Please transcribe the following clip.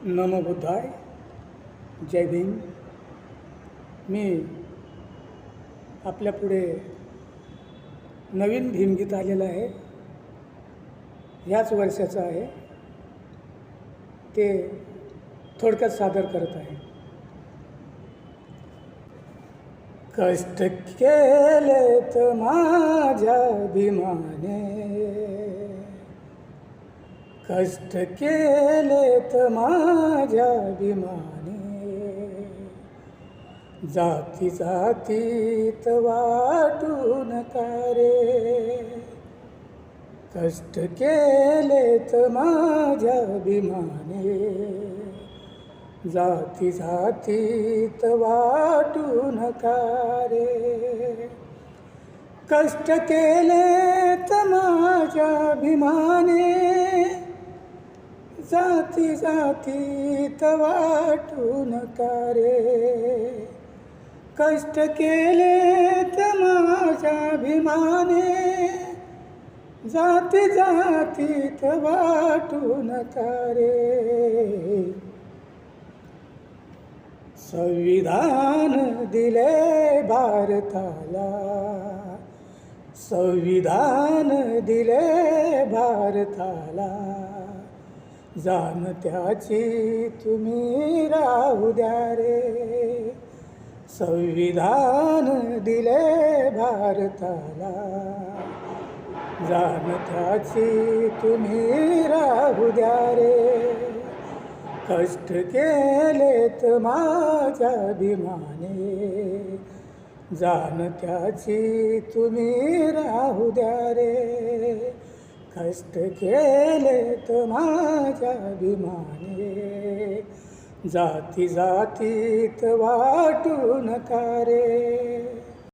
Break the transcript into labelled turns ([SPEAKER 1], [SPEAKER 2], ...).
[SPEAKER 1] नमो बुद्धाय. जय भीम. मी आपल्यापुढे नवीन भीमगीत आलेलं आहे. ह्याच वर्षाचं आहे. ते थोडक्यात सादर करत आहे. कष्ट केलेत माझ्या भीमाने, कष्ट केलेत माझ्या भीमाने, जाती जातीत वाटून रे. कष्ट केलेत माझ्या भीमाने, जाती जातीत वाटून रे. कष्ट केलेत माझ्या भीमाने, जाती जातीत वाटून रे. कष्ट केलेत माझ्या भीमाने, जाती जातीत वाटून रे. संविधान दिले भारताला, संविधान दिले भारताला, जाण त्याची तुम्ही राहू द्या रे. संविधान दिले भारताला, जाण त्याची तुम्ही राहू द्या रे. कष्ट केलेत माझ्या भीमाने, जाण त्याची तुम्ही राहू द्या रे. कष्ट केलेत माझ्या भीमाने, जाती जातीत वाटून रे.